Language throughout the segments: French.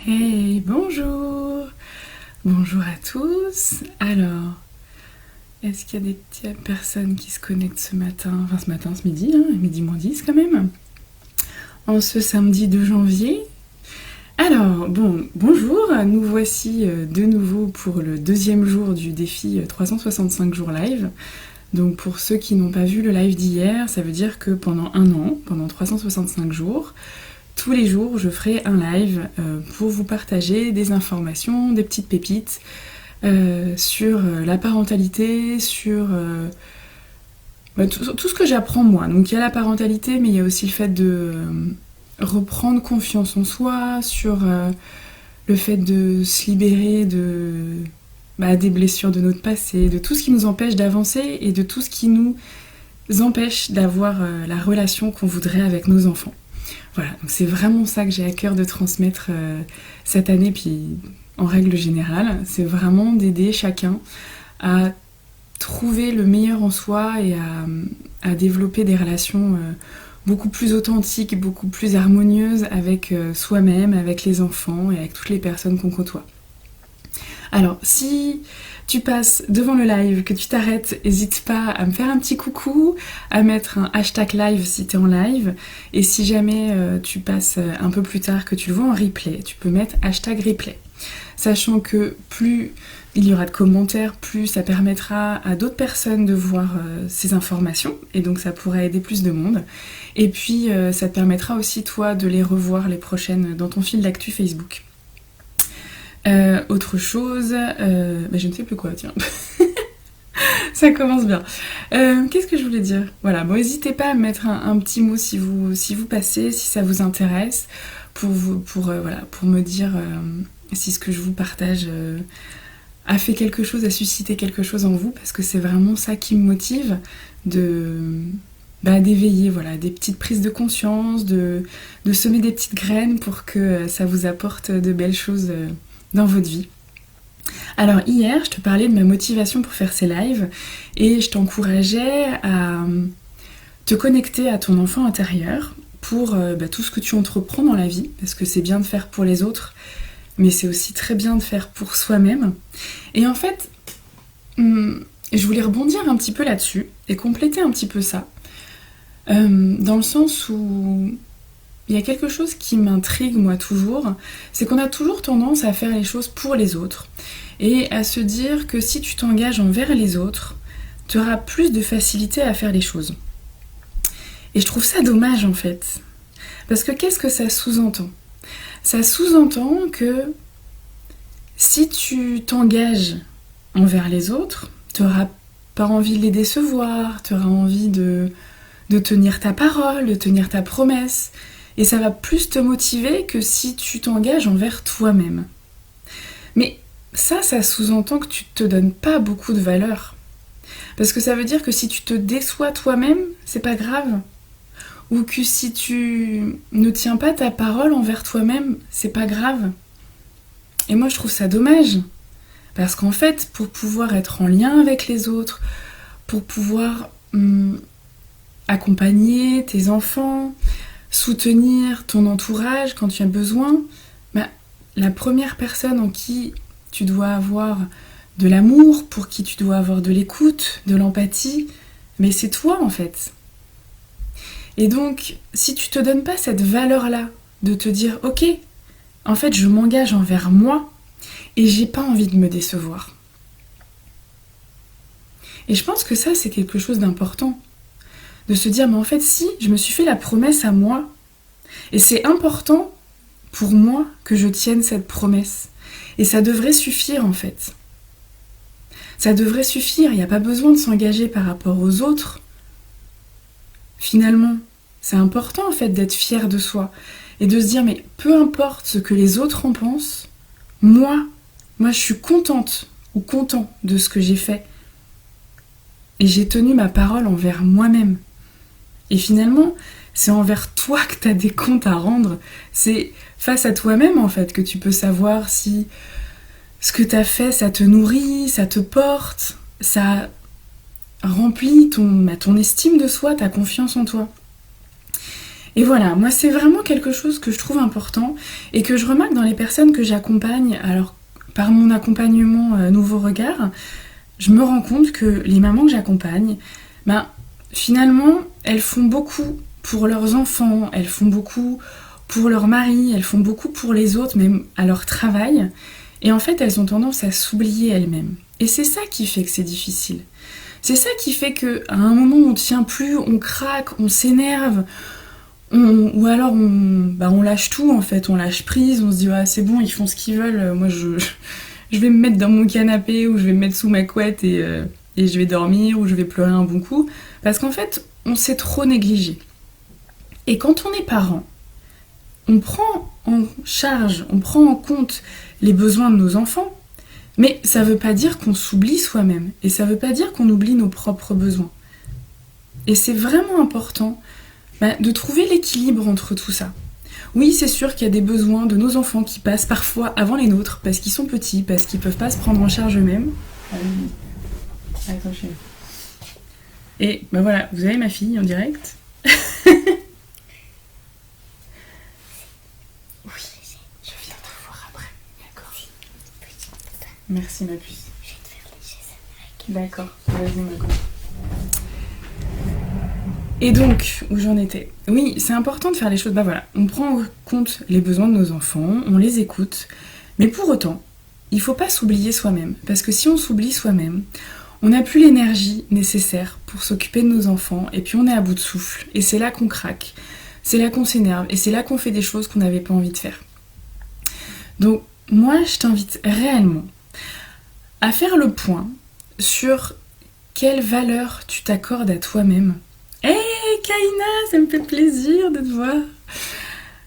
Hey, bonjour! Bonjour à tous. Alors, est-ce qu'il y a des petites personnes qui se connectent ce matin? Enfin, ce midi, midi moins 10 quand même. En ce samedi 2 janvier. Alors, bonjour. Nous voici de nouveau pour le deuxième jour du défi 365 jours live. Donc, pour ceux qui n'ont pas vu le live d'hier, ça veut dire que pendant un an, pendant 365 jours, tous les jours, je ferai un live pour vous partager des informations, des petites pépites sur la parentalité, sur tout ce que j'apprends moi. Donc il y a la parentalité, mais il y a aussi le fait de reprendre confiance en soi, sur le fait de se libérer des blessures de notre passé, de tout ce qui nous empêche d'avancer et de tout ce qui nous empêche d'avoir la relation qu'on voudrait avec nos enfants. Voilà, donc c'est vraiment ça que j'ai à cœur de transmettre cette année, puis en règle générale, c'est vraiment d'aider chacun à trouver le meilleur en soi et à développer des relations beaucoup plus authentiques, beaucoup plus harmonieuses avec soi-même, avec les enfants et avec toutes les personnes qu'on côtoie. Alors, si tu passes devant le live, que tu t'arrêtes, n'hésite pas à me faire un petit coucou, à mettre un hashtag live si tu es en live. Et si jamais tu passes un peu plus tard, que tu le vois en replay, tu peux mettre hashtag replay. Sachant que plus il y aura de commentaires, plus ça permettra à d'autres personnes de voir ces informations. Et donc ça pourra aider plus de monde. Et puis ça te permettra aussi toi de les revoir les prochaines dans ton fil d'actu Facebook. Autre chose, je ne sais plus quoi, tiens. Ça commence bien. Qu'est-ce que je voulais dire? Voilà, bon, n'hésitez pas à mettre un petit mot si vous passez, si ça vous intéresse, pour me dire si ce que je vous partage a fait quelque chose, a suscité quelque chose en vous, parce que c'est vraiment ça qui me motive d'éveiller, voilà, des petites prises de conscience, de semer des petites graines pour que ça vous apporte de belles choses dans votre vie. Alors hier, je te parlais de ma motivation pour faire ces lives et je t'encourageais à te connecter à ton enfant intérieur pour tout ce que tu entreprends dans la vie, parce que c'est bien de faire pour les autres, mais c'est aussi très bien de faire pour soi-même. Et en fait, je voulais rebondir un petit peu là-dessus et compléter un petit peu ça, dans le sens où il y a quelque chose qui m'intrigue moi toujours, c'est qu'on a toujours tendance à faire les choses pour les autres et à se dire que si tu t'engages envers les autres, tu auras plus de facilité à faire les choses. Et je trouve ça dommage en fait, parce que qu'est-ce que ça sous-entend? Ça sous-entend que si tu t'engages envers les autres, tu n'auras pas envie de les décevoir, tu auras envie de tenir ta parole, de tenir ta promesse. Et ça va plus te motiver que si tu t'engages envers toi-même. Mais ça sous-entend que tu te donnes pas beaucoup de valeur. Parce que ça veut dire que si tu te déçois toi-même, c'est pas grave. Ou que si tu ne tiens pas ta parole envers toi-même, c'est pas grave. Et moi je trouve ça dommage. Parce qu'en fait, pour pouvoir être en lien avec les autres, pour pouvoir accompagner tes enfants, soutenir ton entourage quand tu as besoin, la première personne en qui tu dois avoir de l'amour, pour qui tu dois avoir de l'écoute, de l'empathie, mais c'est toi en fait. Et donc, si tu te donnes pas cette valeur-là, de te dire « Ok, en fait, je m'engage envers moi et j'ai pas envie de me décevoir. » Et je pense que ça, c'est quelque chose d'important. De se dire, mais en fait, si, je me suis fait la promesse à moi, et c'est important pour moi que je tienne cette promesse. Et ça devrait suffire, en fait. Ça devrait suffire, il n'y a pas besoin de s'engager par rapport aux autres. Finalement, c'est important, en fait, d'être fier de soi. Et de se dire, mais peu importe ce que les autres en pensent, moi, je suis contente ou content de ce que j'ai fait. Et j'ai tenu ma parole envers moi-même. Et finalement, c'est envers toi que tu as des comptes à rendre. C'est face à toi-même, en fait, que tu peux savoir si ce que tu as fait, ça te nourrit, ça te porte, ça remplit ton estime de soi, ta confiance en toi. Et voilà, moi c'est vraiment quelque chose que je trouve important et que je remarque dans les personnes que j'accompagne. Alors par mon accompagnement Nouveau Regard, je me rends compte que les mamans que j'accompagne, ben, finalement elles font beaucoup pour leurs enfants, elles font beaucoup pour leur mari, elles font beaucoup pour les autres, même à leur travail. Et en fait elles ont tendance à s'oublier elles-mêmes. Et c'est ça qui fait que c'est difficile. C'est ça qui fait qu'à un moment on ne tient plus, on craque, on s'énerve, ou alors on lâche tout en fait, on lâche prise, on se dit ah, c'est bon, ils font ce qu'ils veulent, moi je vais me mettre dans mon canapé ou je vais me mettre sous ma couette et je vais dormir ou je vais pleurer un bon coup. Parce qu'en fait, on s'est trop négligé. Et quand on est parent, on prend en charge, on prend en compte les besoins de nos enfants, mais ça veut pas dire qu'on s'oublie soi-même et ça veut pas dire qu'on oublie nos propres besoins. Et c'est vraiment important de trouver l'équilibre entre tout ça. Oui, c'est sûr qu'il y a des besoins de nos enfants qui passent parfois avant les nôtres, parce qu'ils sont petits, parce qu'ils peuvent pas se prendre en charge eux-mêmes. Accrochez. Et voilà, vous avez ma fille en direct. Oui, je viens te voir après. D'accord. Merci ma puce. Je vais te faire les gestes. D'accord, vas-y ma grande. Et donc, où j'en étais? Oui, c'est important de faire les choses. Voilà, on prend en compte les besoins de nos enfants, on les écoute, mais pour autant, il faut pas s'oublier soi-même. Parce que si on s'oublie soi-même, on n'a plus l'énergie nécessaire pour s'occuper de nos enfants, et puis on est à bout de souffle. Et c'est là qu'on craque, c'est là qu'on s'énerve, et c'est là qu'on fait des choses qu'on n'avait pas envie de faire. Donc, moi, je t'invite réellement à faire le point sur quelle valeur tu t'accordes à toi-même. Hey Kaina, ça me fait plaisir de te voir.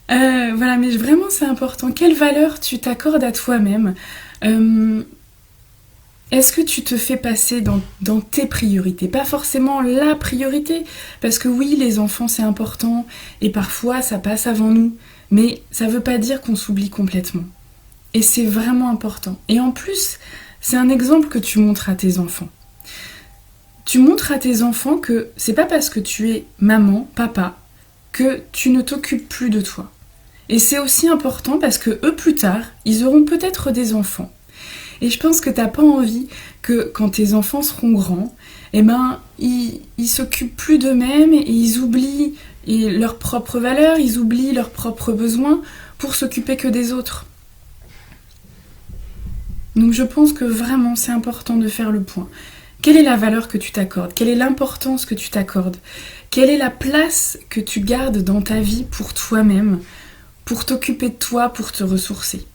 Voilà, mais vraiment c'est important. Quelle valeur tu t'accordes à toi-même? Est-ce que tu te fais passer dans tes priorités? Pas forcément la priorité, parce que oui, les enfants c'est important, et parfois ça passe avant nous, mais ça veut pas dire qu'on s'oublie complètement. Et c'est vraiment important. Et en plus, c'est un exemple que tu montres à tes enfants. Tu montres à tes enfants que c'est pas parce que tu es maman, papa, que tu ne t'occupes plus de toi. Et c'est aussi important parce que eux, plus tard, ils auront peut-être des enfants. Et je pense que t'as pas envie que quand tes enfants seront grands, ils s'occupent plus d'eux-mêmes et ils oublient leurs propres valeurs, ils oublient leurs propres besoins pour s'occuper que des autres. Donc je pense que vraiment c'est important de faire le point. Quelle est la valeur que tu t'accordes? Quelle est l'importance que tu t'accordes? Quelle est la place que tu gardes dans ta vie pour toi-même, pour t'occuper de toi, pour te ressourcer?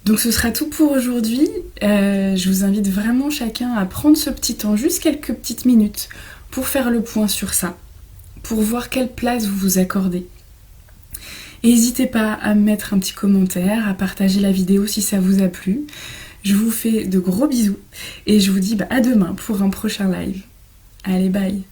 Donc ce sera tout pour aujourd'hui. Je vous invite vraiment chacun à prendre ce petit temps, juste quelques petites minutes, pour faire le point sur ça, pour voir quelle place vous vous accordez. Et n'hésitez pas à me mettre un petit commentaire, à partager la vidéo si ça vous a plu. Je vous fais de gros bisous et je vous dis à demain pour un prochain live. Allez, bye!